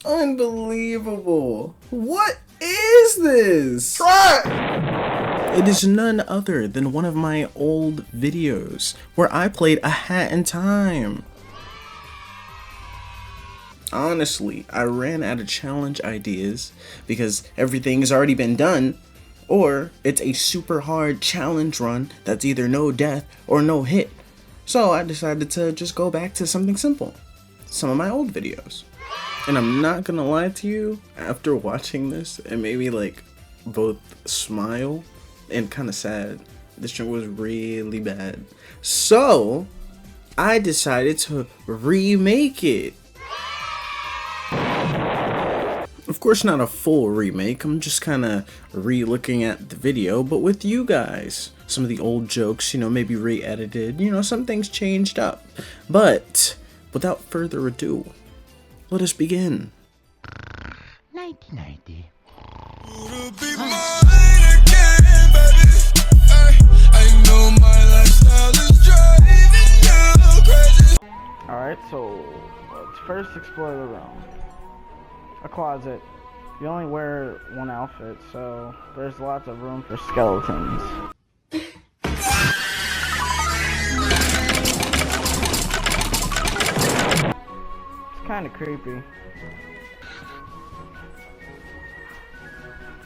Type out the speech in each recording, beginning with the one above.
Unbelievable. What is this? Try! It is none other than one of my old videos where I played A Hat in Time. Honestly, I ran out of challenge ideas because everything's already been done, or it's a super hard challenge run that's either no death or no hit. So I decided to just go back to something simple, some of my old videos. And I'm not gonna lie to you, after watching this, it made me like both smile and kind of sad. This show was really bad. So I decided to remake it. Of course, not a full remake. I'm just kind of re-looking at the video, but with you guys. Some of the old jokes, maybe re-edited. Some things changed up. But without further ado, let us begin. 1990. Alright, so let's first explore the room. A closet. You only wear one outfit, so there's lots of room for skeletons. It's kind of creepy.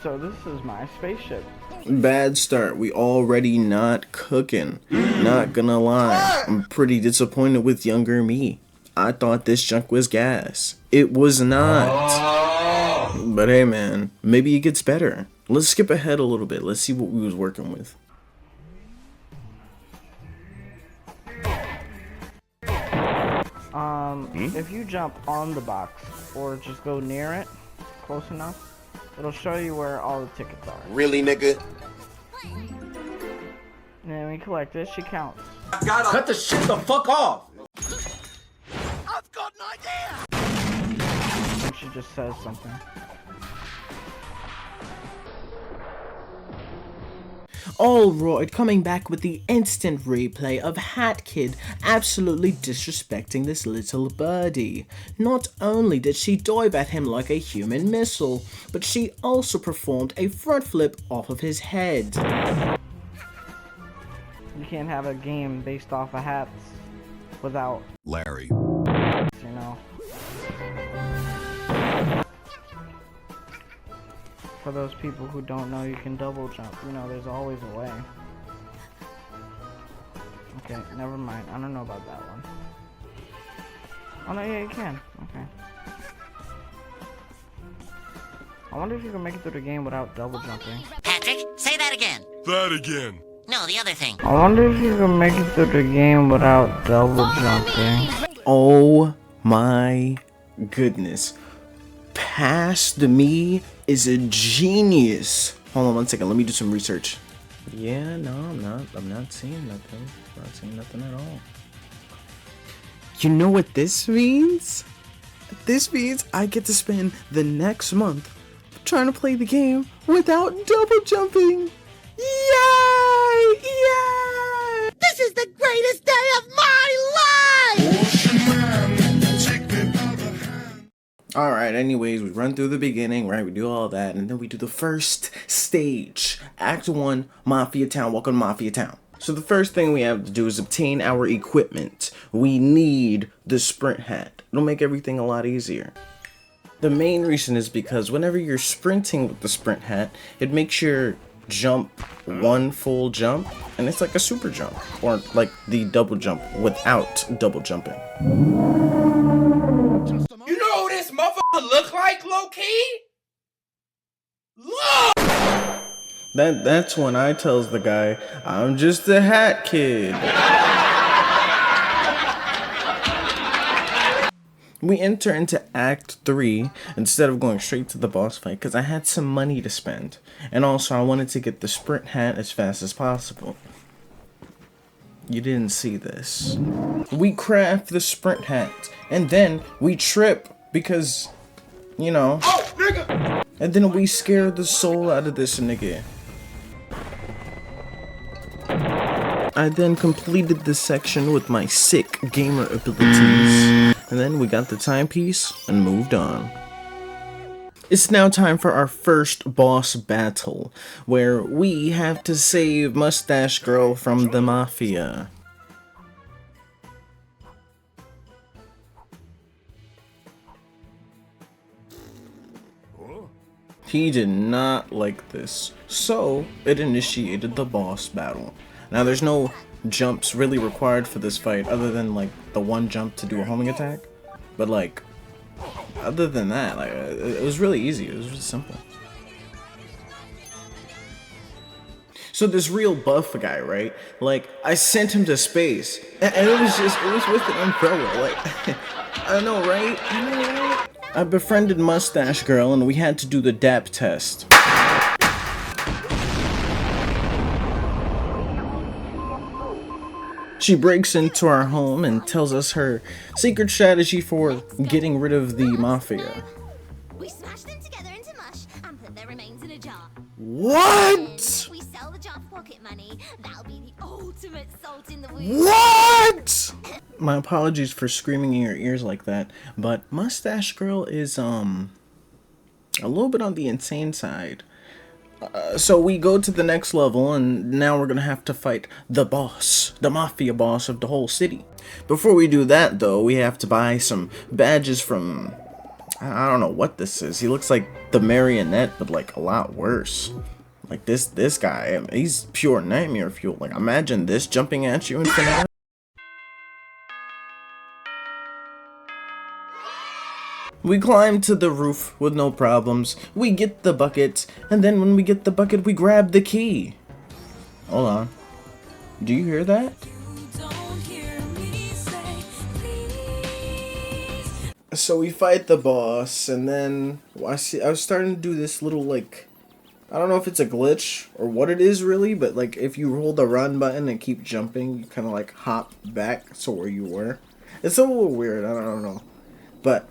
So this is my spaceship. Bad start. We already not cooking. Not gonna lie. I'm pretty disappointed with younger me. I thought this junk was gas. It was not. But hey man, maybe it gets better. Let's skip ahead a little bit. Let's see what we was working with. If you jump on the box or just go near it, close enough, it'll show you where all the tickets are. Really, nigga? And then when you collect it, she counts. Cut the shit the fuck off! I've got an idea! And she just says something. Alright, coming back with the instant replay of Hat Kid absolutely disrespecting this little birdie. Not only did she dive at him like a human missile, but she also performed a front flip off of his head. You can't have a game based off of hats without Larry. For those people who don't know, you can double jump. There's always a way. Okay, never mind. I don't know about that one. Oh no, yeah, you can. Okay. I wonder if you can make it through the game without double jumping. Patrick, say that again. That again. No, the other thing. I wonder if you can make it through the game without double jumping. Oh my goodness. Past me is a genius. Hold on 1 second, let me do some research. Yeah, no, I'm not seeing nothing. I'm not seeing nothing at all. You know what this means? This means I get to spend the next month trying to play the game without double jumping. Yay! Yay! This is the greatest day of my life! Alright, anyways, we run through the beginning, right? We do all that, and then we do the first stage. Act 1, Mafia Town. Welcome to Mafia Town. So the first thing we have to do is obtain our equipment. We need the sprint hat. It'll make everything a lot easier. The main reason is because whenever you're sprinting with the sprint hat, it makes your jump one full jump, and it's like a super jump, or like the double jump without double jumping. You know who this motherfucker look like, low-key? Look! That's when I tells the guy, I'm just a hat kid. We enter into Act 3 instead of going straight to the boss fight because I had some money to spend. And also I wanted to get the sprint hat as fast as possible. You didn't see this. We craft the sprint hat and then we trip because, Oh, nigga! and then we scare the soul out of this nigga. I then completed this section with my sick gamer abilities. And then we got the timepiece and moved on. It's now time for our first boss battle, where we have to save Mustache Girl from the Mafia. He did not like this, so it initiated the boss battle. Now there's no jumps really required for this fight other than like the one jump to do a homing attack, but like other than that, like it was really easy. It was really simple. So this real buff guy, right? Like I sent him to space, and it was with an umbrella. Like I know, right? I know, right? I befriended Mustache Girl, and we had to do the DAP test. She breaks into our home and tells us her secret strategy for getting rid of the Mafia. We smash them together into mush and put their remains in a jar. What? We sell the jar for pocket money. That'll be the ultimate salt in the wound. What? My apologies for screaming in your ears like that, but Mustache Girl is a little bit on the insane side. So we go to the next level, and now we're gonna have to fight the boss, the Mafia boss of the whole city. Before we do that, though, we have to buy some badges from... I don't know what this is. He looks like the marionette, but like a lot worse. Like this guy, he's pure nightmare fuel. Like imagine this jumping at you in finale. We climb to the roof with no problems. We get the bucket, and then when we get the bucket, we grab the key. Hold on. Do you hear that? So we fight the boss, and then I was starting to do this little, like, I don't know if it's a glitch or what it is really, but like if you hold the run button and keep jumping, you kind of like hop back to where you were. It's a little weird, I don't know. But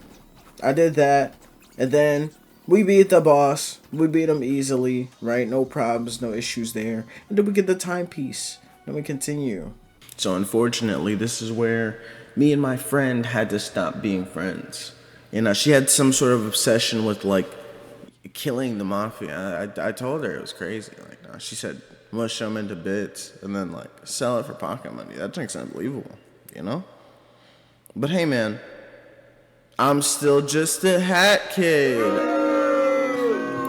I did that, and then we beat the boss. We beat him easily, right? No problems, no issues there. And then we get the timepiece. Then we continue. So unfortunately, this is where me and my friend had to stop being friends. You know, she had some sort of obsession with like killing the Mafia. I told her it was crazy. Like, no, she said, mush them into bits and then like sell it for pocket money. That thing's unbelievable, you know? But hey, man. I'm still just a hat kid.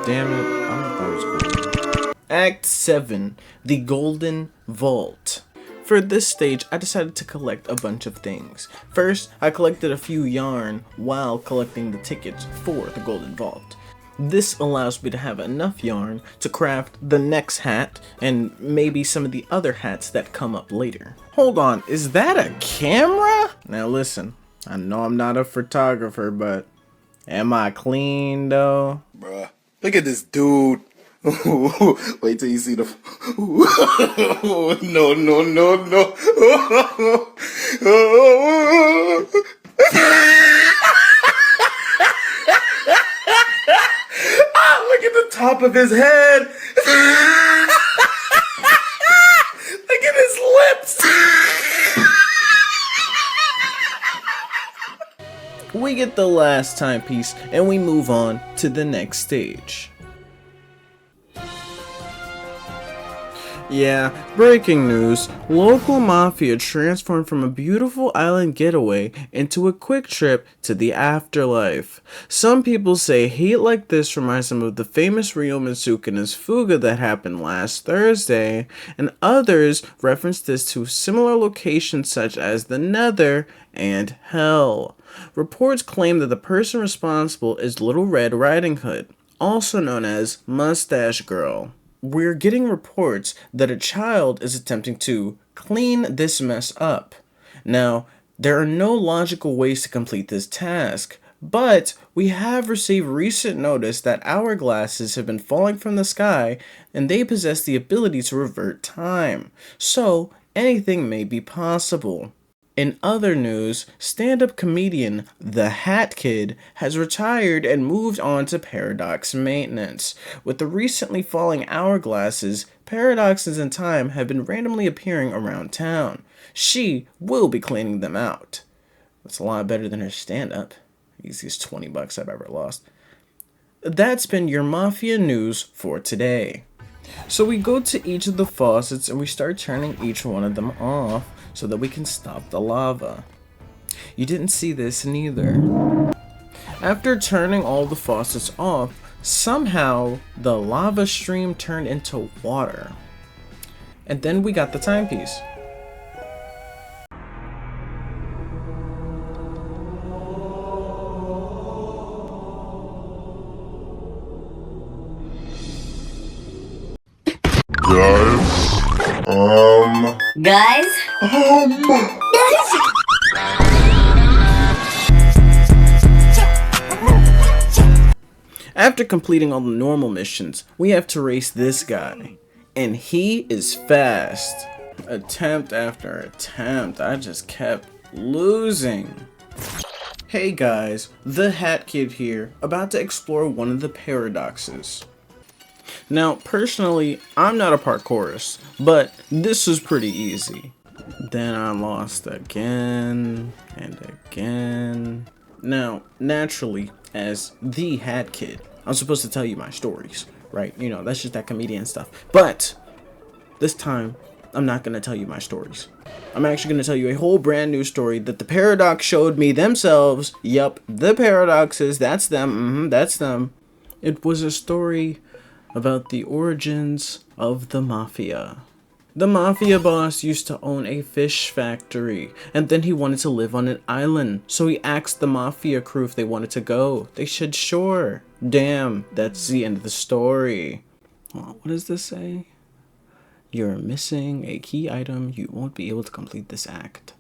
Damn it. That was cool. Act 7. The Golden Vault. For this stage, I decided to collect a bunch of things. First, I collected a few yarn while collecting the tickets for the Golden Vault. This allows me to have enough yarn to craft the next hat and maybe some of the other hats that come up later. Hold on, is that a camera? Now listen. I know I'm not a photographer, but am I clean though? Bruh, look at this dude. Wait till you see the... No, no, no, no. Look at the top of his head. Look at his lips. We get the last timepiece and we move on to the next stage. Yeah, breaking news. Local Mafia transformed from a beautiful island getaway into a quick trip to the afterlife. Some people say hate like this reminds them of the famous Ryo Mizukina's Fuga that happened last Thursday, and others reference this to similar locations such as the Nether and Hell. Reports claim that the person responsible is Little Red Riding Hood, also known as Mustache Girl. We're getting reports that a child is attempting to clean this mess up. Now, there are no logical ways to complete this task, but we have received recent notice that hourglasses have been falling from the sky and they possess the ability to revert time. So, anything may be possible. In other news, stand-up comedian The Hat Kid has retired and moved on to Paradox maintenance. With the recently falling hourglasses, paradoxes in time have been randomly appearing around town. She will be cleaning them out. That's a lot better than her stand-up. Easiest $20 I've ever lost. that's been your Mafia news for today. So we go to each of the faucets and we start turning each one of them off so that we can stop the lava. You didn't see this neither. After turning all the faucets off, somehow the lava stream turned into water. And then we got the timepiece. Guys? After completing all the normal missions, we have to race this guy. And he is fast. Attempt after attempt, I just kept losing. Hey guys, the Hat Kid here, about to explore one of the paradoxes. Now, personally, I'm not a parkourist, but this was pretty easy. Then I lost again and again. Now, naturally, as the Hat Kid, I'm supposed to tell you my stories, right? You know, that's just that comedian stuff. But this time, I'm not going to tell you my stories. I'm actually going to tell you a whole brand new story that the Paradox showed me themselves. Yup, the Paradoxes, that's them. That's them. It was a story about the origins of the Mafia. The Mafia boss used to own a fish factory, and then he wanted to live on an island, so he asked the Mafia crew if they wanted to go. They said sure. Damn, that's the end of the story. What does this say? You're missing a key item. You won't be able to complete this act.